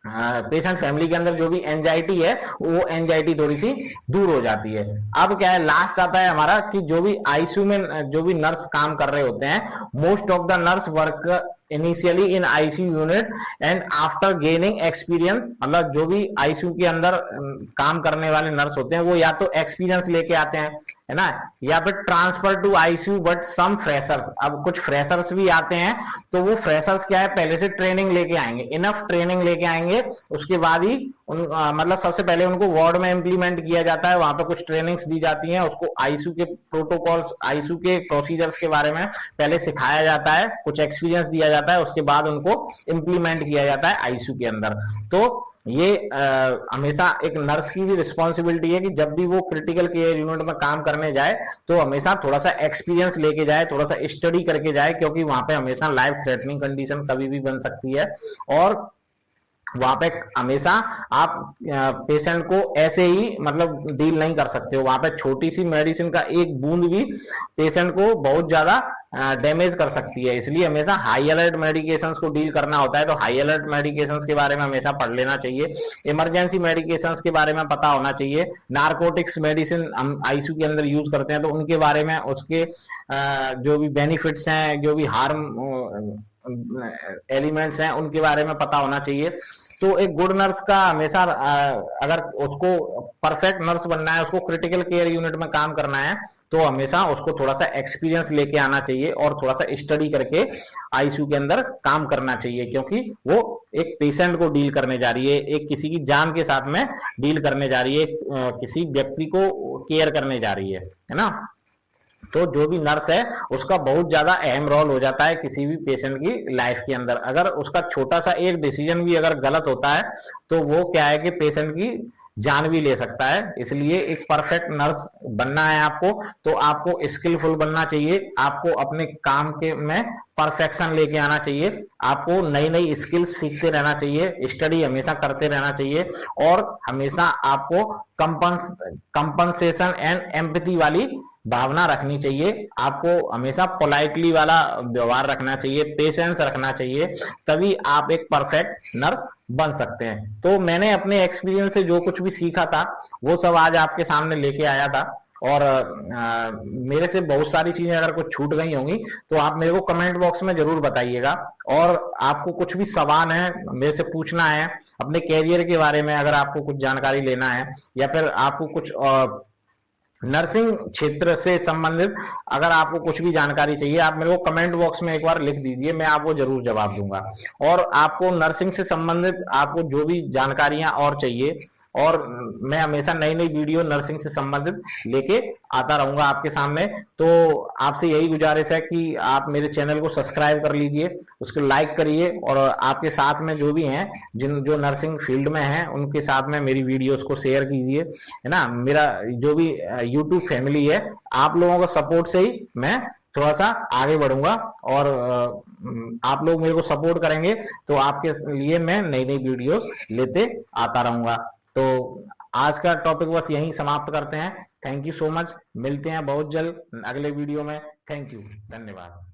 पेशेंट फैमिली के अंदर जो भी एंजाइटी है वो एंजाइटी थोड़ी सी दूर हो जाती है। अब क्या है, लास्ट आता है हमारा कि जो भी आईसीयू में जो भी नर्स काम कर रहे होते हैं, most of the nurse work initially in ICU unit and after gaining experience, मतलब जो भी आईसीयू के अंदर काम करने वाले नर्स होते हैं वो या तो एक्सपीरियंस लेके आते हैं, है ना, या फिर transfer to ICU but some freshers. अब कुछ फ्रेशर्स भी आते हैं, तो वो फ्रेशर्स क्या है, पहले से ट्रेनिंग लेके आएंगे, इनफ ट्रेनिंग लेके आएंगे, उसके बाद ही मतलब सबसे पहले उनको वार्ड में इंप्लीमेंट किया जाता है, वहां पे कुछ ट्रेनिंग्स दी जाती हैं, उसको आईसीयू के प्रोटोकॉल्स, आईसीयू के प्रोसीजर्स के बारे में पहले सिखाया जाता है, कुछ एक्सपीरियंस दिया जाता है, उसके बाद उनको इंप्लीमेंट किया जाता है आईसीयू के अंदर। तो ये हमेशा एक नर्स की भी रिस्पॉन्सिबिलिटी है कि जब भी वो क्रिटिकल केयर यूनिट में काम करने जाए तो हमेशा थोड़ा सा एक्सपीरियंस लेके जाए, थोड़ा सा स्टडी करके जाए, क्योंकि वहां पे हमेशा लाइफ थ्रेटनिंग कंडीशन कभी भी बन सकती है, और वहां पे हमेशा आप पेशेंट को ऐसे ही मतलब डील नहीं कर सकते हो। वहां पे छोटी सी मेडिसिन का एक बूंद भी पेशेंट को बहुत ज्यादा डैमेज कर सकती है, इसलिए हमेशा हाई अलर्ट मेडिकेशंस को डील करना होता है। तो हाई अलर्ट मेडिकेशंस के बारे में हमेशा पढ़ लेना चाहिए, इमरजेंसी मेडिकेशंस के बारे में पता होना चाहिए, नारकोटिक्स मेडिसिन हम आईसीयू के अंदर यूज करते हैं तो उनके बारे में, उसके जो भी बेनिफिट्स हैं, जो भी हार्म एलिमेंट्स हैं, उनके बारे में पता होना चाहिए। तो एक गुड नर्स का हमेशा अगर उसको परफेक्ट नर्स बनना है, उसको क्रिटिकल केयर यूनिट में काम करना है, तो हमेशा उसको थोड़ा सा एक्सपीरियंस लेके आना चाहिए और थोड़ा सा स्टडी करके आईसीयू के अंदर काम करना चाहिए, क्योंकि वो एक पेशेंट को डील करने जा रही है, एक किसी की जान के साथ में डील करने जा रही है, किसी व्यक्ति को केयर करने जा रही है ना। तो जो भी नर्स है उसका बहुत ज्यादा अहम रोल हो जाता है किसी भी पेशेंट की लाइफ के अंदर। अगर उसका छोटा सा एक डिसीजन भी अगर गलत होता है तो वो क्या है कि पेशेंट की जान भी ले सकता है। इसलिए एक परफेक्ट नर्स बनना है आपको, तो आपको स्किलफुल बनना चाहिए, आपको अपने काम के में परफेक्शन लेके आना चाहिए, आपको नई नई स्किल सीखते रहना चाहिए, स्टडी हमेशा करते रहना चाहिए, और हमेशा आपको कंपनसेशन एंड एम्पैथी वाली भावना रखनी चाहिए, आपको हमेशा पोलाइटली वाला व्यवहार रखना चाहिए, पेशेंस रखना चाहिए, तभी आप एक परफेक्ट नर्स बन सकते हैं। तो मैंने अपने एक्सपीरियंस से जो कुछ भी सीखा था वो सब आज आपके सामने लेके आया था, और मेरे से बहुत सारी चीजें अगर कुछ छूट गई होंगी तो आप मेरे को कमेंट बॉक्स में जरूर बताइएगा। और आपको कुछ भी सवाल है मेरे से पूछना है अपने कैरियर के बारे में, अगर आपको कुछ जानकारी लेना है, या फिर आपको कुछ नर्सिंग क्षेत्र से संबंधित अगर आपको कुछ भी जानकारी चाहिए, आप मेरे को कमेंट बॉक्स में एक बार लिख दीजिए, मैं आपको जरूर जवाब दूंगा। और आपको नर्सिंग से संबंधित आपको जो भी जानकारियां और चाहिए, और मैं हमेशा नई नई वीडियो नर्सिंग से संबंधित लेके आता रहूंगा आपके सामने। तो आपसे यही गुजारिश है कि आप मेरे चैनल को सब्सक्राइब कर लीजिए, उसको लाइक करिए, और आपके साथ में जो भी हैं जो नर्सिंग फील्ड में हैं उनके साथ में मेरी वीडियोस को शेयर कीजिए, है ना। मेरा जो भी यूट्यूब फैमिली है, आप लोगों का सपोर्ट से ही मैं थोड़ा सा आगे बढ़ूंगा, और आप लोग मेरे को सपोर्ट करेंगे तो आपके लिए मैं नई नई वीडियोस लेते आता रहूंगा। तो आज का टॉपिक बस यहीं समाप्त करते हैं। थैंक यू सो मच, मिलते हैं बहुत जल्द अगले वीडियो में। थैंक यू, धन्यवाद।